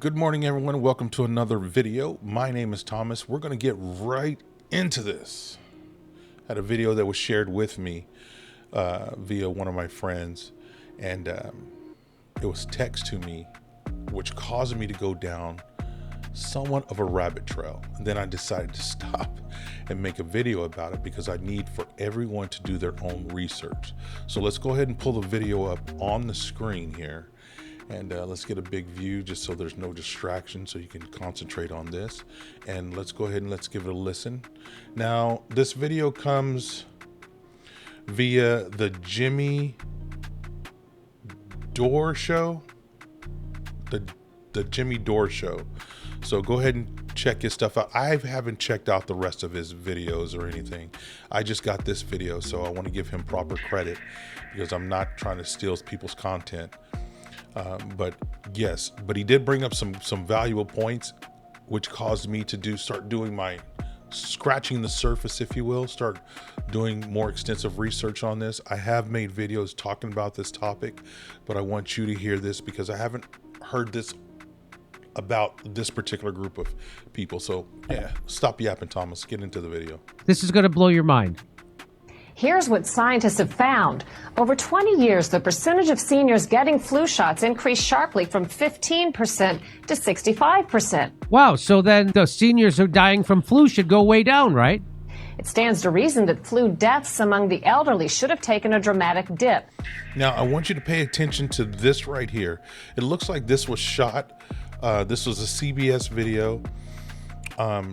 Good morning, everyone. Welcome to another video. My name is Thomas. We're going to get right into this. I had a video that was shared with me via one of my friends, and it was text to me, which caused me to go down somewhat of a rabbit trail. And then I decided to stop and make a video about it because I need for everyone to do their own research. So let's go ahead and pull the video up on the screen here. And let's get a big view just so there's no distraction, so you can concentrate on this. And let's go ahead and let's give it a listen. Now, this video comes via the Jimmy Dore Show. The Jimmy Dore Show. So go ahead and check his stuff out. I haven't checked out the rest of his videos or anything. I just got this video, so I want to give him proper credit because I'm not trying to steal people's content. But he did bring up some valuable points, which caused me to start doing my scratching the surface, if you will, start doing more extensive research on this. I have made videos talking about this topic, but I want you to hear this because I haven't heard this about this particular group of people. So yeah, stop yapping, Thomas. Get into the video. This is going to blow your mind. Here's what scientists have found. Over 20 years, the percentage of seniors getting flu shots increased sharply from 15% to 65%. Wow, so then the seniors who are dying from flu should go way down, right? It stands to reason that flu deaths among the elderly should have taken a dramatic dip. Now, I want you to pay attention to this right here. It looks like this was shot. This was a CBS video.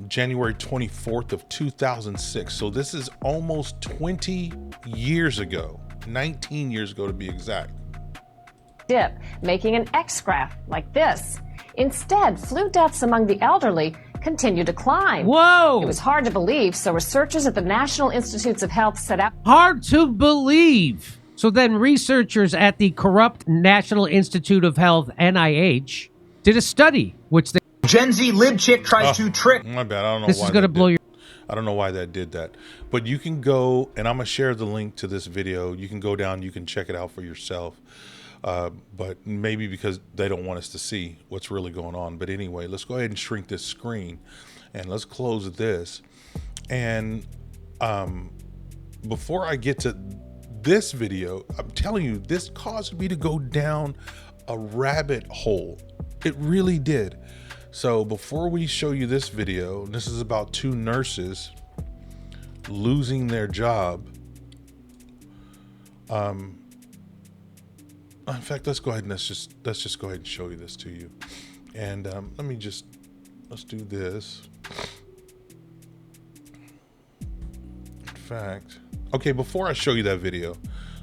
January 24th of 2006. So this is almost 20 years ago, 19 years ago to be exact. Dip, making an X graph like this. Instead, flu deaths among the elderly continue to climb. Whoa! It was hard to believe, so researchers at the National Institutes of Health set out. Hard to believe. So then researchers at the corrupt National Institute of Health, NIH, did a study, which they Gen Z lib chick tries to trick. My bad. I don't know. This is going to blow your. I don't know why that did that, but you can go, and I'm gonna share the link to this video. You can go down, you can check it out for yourself. But maybe because they don't want us to see what's really going on. But anyway, let's go ahead and shrink this screen, and let's close this. And before I get to this video, I'm telling you, this caused me to go down a rabbit hole. It really did. So before we show you this video, this is about two nurses losing their job. In fact, let's go ahead and let's just go ahead and show you this to you. And let's do this. In fact, okay, before I show you that video,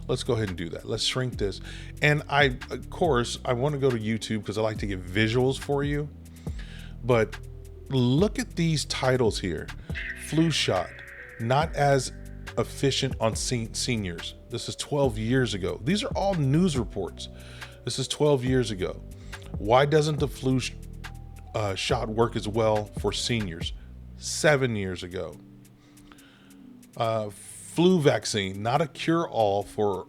let's go ahead and do that. Let's shrink this. And of course, I want to go to YouTube because I like to give visuals for you. But look at these titles here. Flu shot, not as efficient on seniors. This is 12 years ago. These are all news reports. This is 12 years ago. Why doesn't the flu shot work as well for seniors? 7 years ago. Flu vaccine, not a cure-all for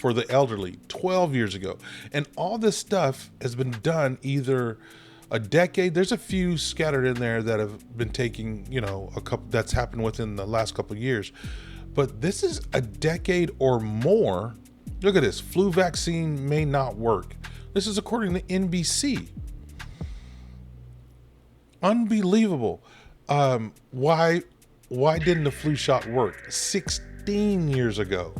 the elderly, 12 years ago. And all this stuff has been done either a decade. There's a few scattered in there that have been taking, a couple that's happened within the last couple of years. But this is a decade or more. Look at this. Flu vaccine may not work. This is according to NBC. Unbelievable. Why didn't the flu shot work 16 years ago?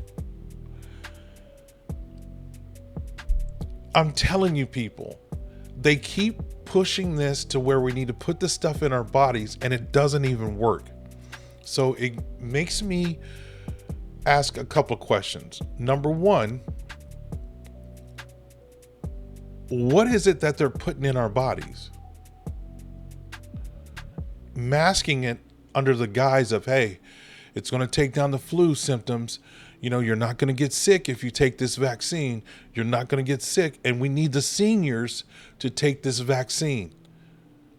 I'm telling you, people, they keep pushing this to where we need to put this stuff in our bodies and it doesn't even work. So it makes me ask a couple of questions. Number one, what is it that they're putting in our bodies? Masking it under the guise of, hey, it's going to take down the flu symptoms. You're not going to get sick if you take this vaccine. You're not going to get sick. And we need the seniors to take this vaccine.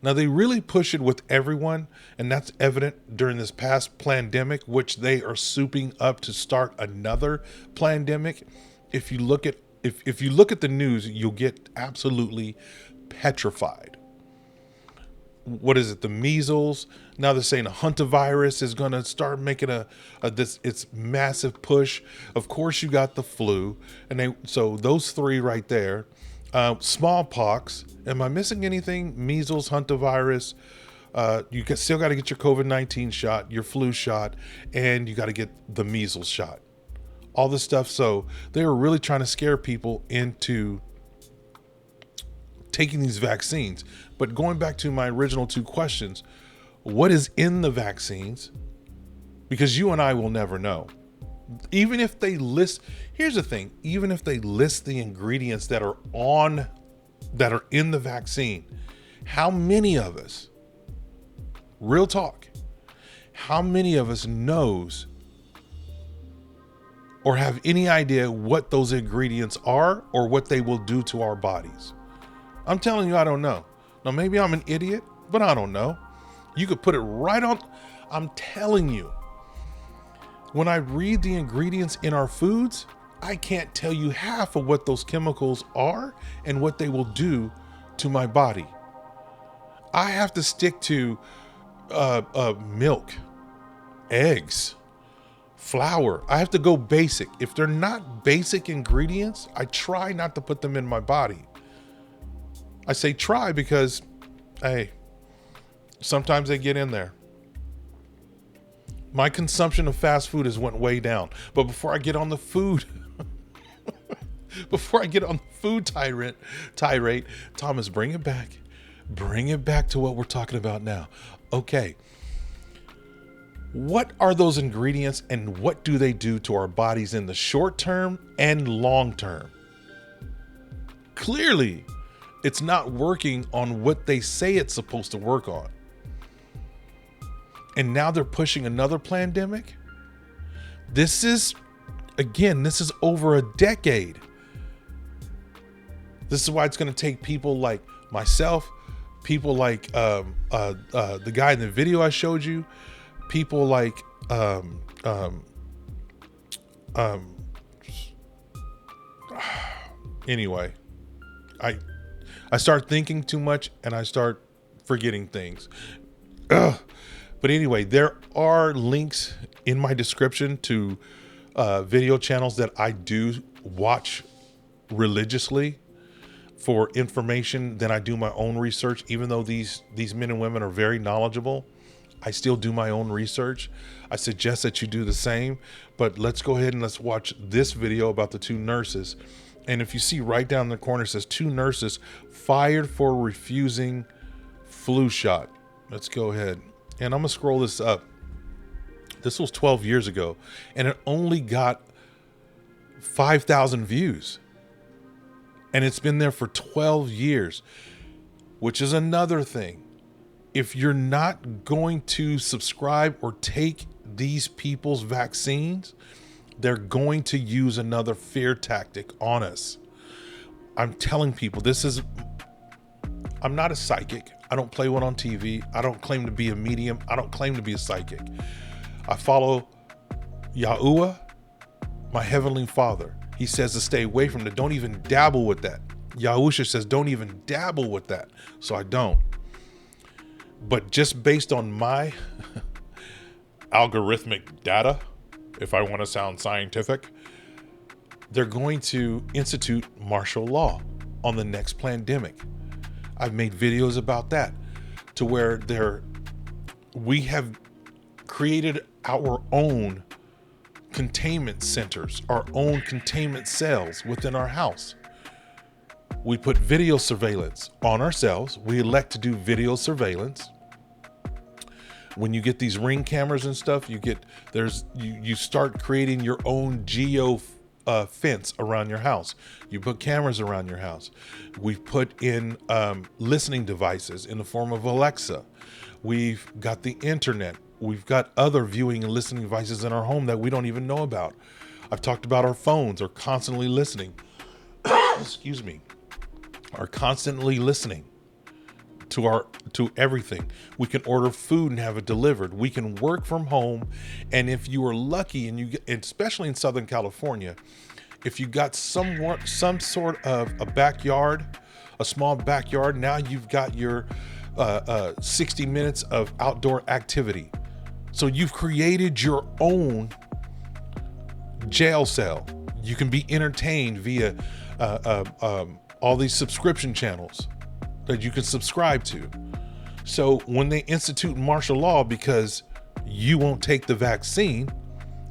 Now, they really push it with everyone. And that's evident during this past pandemic, which they are souping up to start another pandemic. If you look at the news, you'll get absolutely petrified. What is it? The measles. Now they're saying a hantavirus is going to start making it's massive push. Of course, you got the flu, and so those three right there. Smallpox. Am I missing anything? Measles, hantavirus. Still got to get your COVID-19 shot, your flu shot, and you got to get the measles shot. All this stuff. So they were really trying to scare people into taking these vaccines. But going back to my original two questions, what is in the vaccines? Because you and I will never know. Even if they list, here's the thing, even if they list the ingredients that are in the vaccine, how many of us, real talk, how many of us knows or have any idea what those ingredients are or what they will do to our bodies? I'm telling you, I don't know. Now, maybe I'm an idiot, but I don't know. You could put it right on. I'm telling you, when I read the ingredients in our foods, I can't tell you half of what those chemicals are and what they will do to my body. I have to stick to milk, eggs, flour. I have to go basic. If they're not basic ingredients, I try not to put them in my body. I say try because, hey, sometimes they get in there. My consumption of fast food has went way down. But before I get on the food, tirade, Thomas, bring it back. Bring it back to what we're talking about now. Okay. What are those ingredients and what do they do to our bodies in the short term and long term? Clearly, it's not working on what they say it's supposed to work on. And now they're pushing another pandemic. This is over a decade. This is why it's going to take people like myself, people like the guy in the video I showed you, people like anyway, I start thinking too much and I start forgetting things. But anyway, there are links in my description to video channels that I do watch religiously for information. Then I do my own research. Even though these men and women are very knowledgeable, I still do my own research. I suggest that you do the same. But let's go ahead and let's watch this video about the two nurses. And if you see right down in the corner, it says 2 nurses fired for refusing flu shot. Let's go ahead. And I'm going to scroll this up. This was 12 years ago, and it only got 5,000 views. And it's been there for 12 years, which is another thing. If you're not going to subscribe or take these people's vaccines, they're going to use another fear tactic on us. I'm telling people, I'm not a psychic. I don't play one on TV. I don't claim to be a medium. I don't claim to be a psychic. I follow Yahuwah, my heavenly Father. He says to stay away from it. Don't even dabble with that. Yahusha says don't even dabble with that. So I don't. But just based on my algorithmic data, if I want to sound scientific, they're going to institute martial law on the next pandemic. I've made videos about that, to where we have created our own containment centers, our own containment cells within our house. We put video surveillance on ourselves. We elect to do video surveillance. When you get these Ring cameras and stuff, you start creating your own geo fence around your house. You put cameras around your house. We've put in listening devices in the form of Alexa. We've got the internet. We've got other viewing and listening devices in our home that we don't even know about. I've talked about our phones are constantly listening. Excuse me. Are constantly listening to everything. We can order food and have it delivered. We can work from home. And if you are lucky and especially in Southern California, if you got some sort of a backyard, a small backyard. Now you've got your 60 minutes of outdoor activity. So you've created your own jail cell. You can be entertained via all these subscription channels that you can subscribe to. So when they institute martial law because you won't take the vaccine,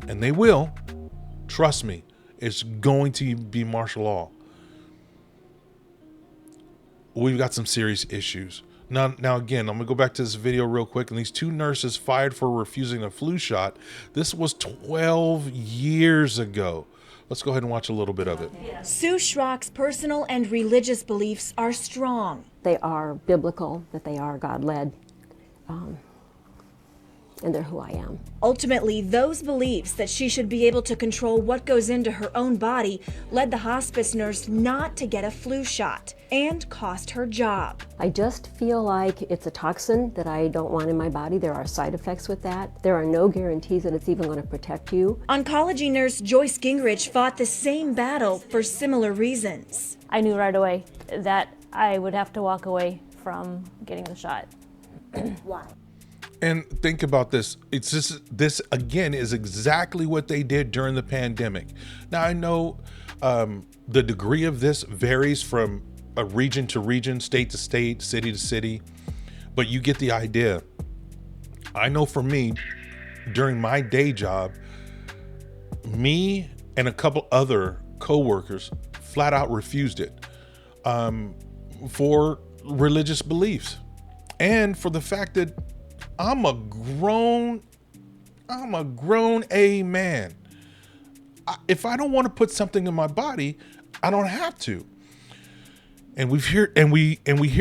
and they will, trust me, it's going to be martial law. We've got some serious issues. Now again, I'm gonna go back to this video real quick. And these two nurses fired for refusing a flu shot. This was 12 years ago. Let's go ahead and watch a little bit of it. Sue Schrock's personal and religious beliefs are strong. They are biblical, that they are God-led, and they're who I am. Ultimately, those beliefs that she should be able to control what goes into her own body led the hospice nurse not to get a flu shot and cost her job. I just feel like it's a toxin that I don't want in my body. There are side effects with that. There are no guarantees that it's even going to protect you. Oncology nurse Joyce Gingrich fought the same battle for similar reasons. I knew right away that I would have to walk away from getting the shot. Why? And think about this. It's just, this again is exactly what they did during the pandemic. Now I know the degree of this varies from a region to region, state to state, city to city, but you get the idea. I know for me, during my day job, me and a couple other coworkers flat out refused it for religious beliefs and for the fact that I'm a grown A man. If I don't want to put something in my body, I don't have to. And we hear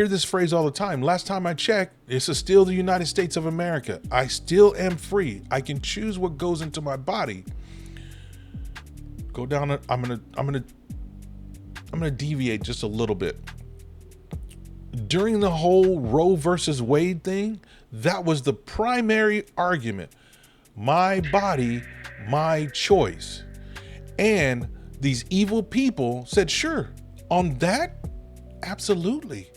this phrase all the time. Last time I checked, this is still the United States of America. I still am free. I can choose what goes into my body. Go down. I'm gonna deviate just a little bit. During the whole Roe versus Wade thing, that was the primary argument. My body, my choice. And these evil people said, sure, on that, absolutely.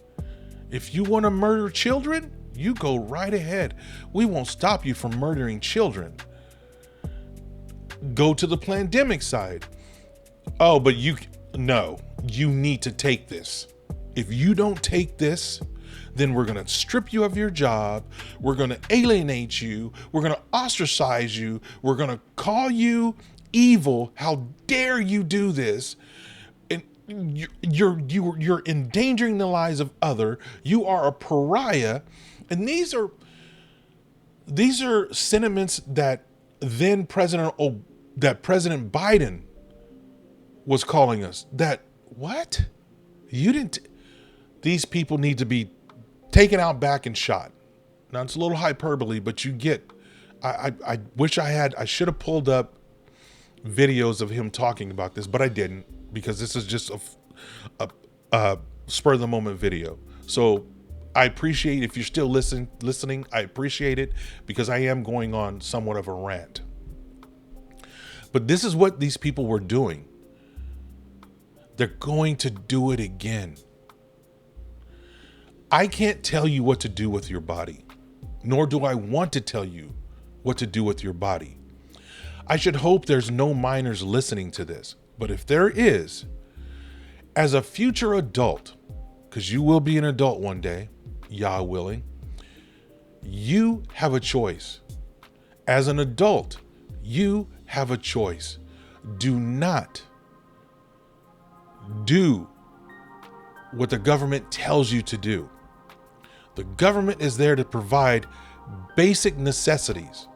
If you want to murder children, you go right ahead. We won't stop you from murdering children. Go to the pandemic side. Oh, but you need to take this. If you don't take this, then we're going to strip you of your job. We're going to alienate you. We're going to ostracize you. We're going to call you evil. How dare you do this? And you're endangering the lives of others. You are a pariah. And these are sentiments that President Biden was calling us. That what? You didn't. These people need to be taken out back and shot. Now it's a little hyperbole, but you get, I wish I should have pulled up videos of him talking about this, but I didn't, because this is just a spur of the moment video. So I appreciate if you're still listening, I appreciate it, because I am going on somewhat of a rant. But this is what these people were doing. They're going to do it again. I can't tell you what to do with your body, nor do I want to tell you what to do with your body. I should hope there's no minors listening to this, but if there is, as a future adult, because you will be an adult one day, Yah willing, you have a choice. As an adult, you have a choice. Do not do what the government tells you to do. The government is there to provide basic necessities,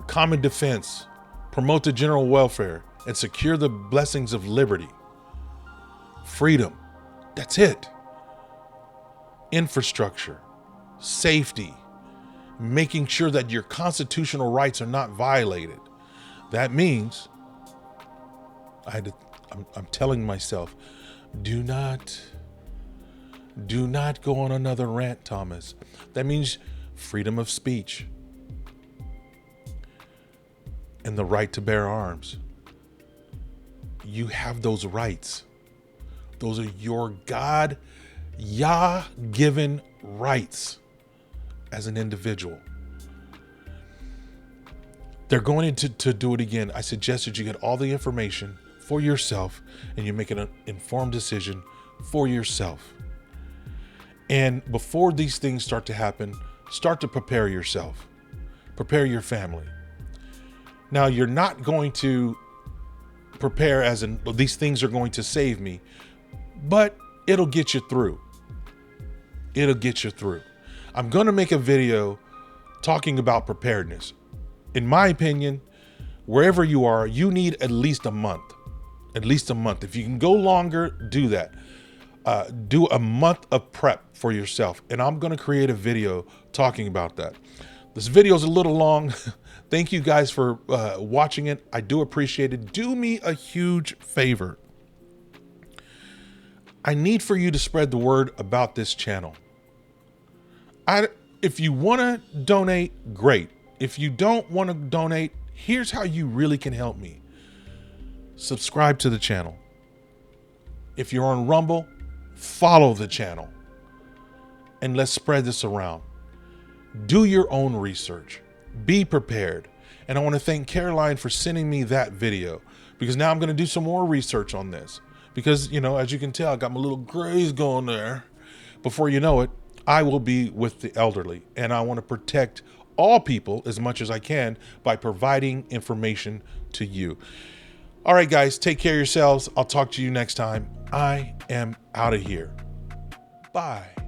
common defense, promote the general welfare, and secure the blessings of liberty, freedom. That's it. Infrastructure, safety, making sure that your constitutional rights are not violated. That means I'm telling myself, do not go on another rant, Thomas. That means freedom of speech and the right to bear arms. You have those rights. Those are your God, Yah given rights as an individual. They're going to do it again. I suggest that you get all the information for yourself and you make an informed decision for yourself. And before these things start to happen, start to prepare yourself. Prepare your family. Now, you're not going to prepare as in these things are going to save me, but it'll get you through. It'll get you through. I'm going to make a video talking about preparedness. In my opinion, wherever you are, you need at least a month. At least a month. If you can go longer, do that. Do a month of prep for yourself. And I'm going to create a video talking about that. This video is a little long. Thank you guys for watching it. I do appreciate it. Do me a huge favor. I need for you to spread the word about this channel. If you want to donate, great. If you don't want to donate, here's how you really can help me. Subscribe to the channel. If you're on Rumble, follow the channel. And let's spread this around. Do your own research. Be prepared. And I want to thank Caroline for sending me that video, because now I'm going to do some more research on this. Because, you know, as you can tell, I got my little grays going there. Before you know it, I will be with the elderly, and I want to protect all people as much as I can by providing information to you. All right, guys, take care of yourselves. I'll talk to you next time. I am out of here. Bye.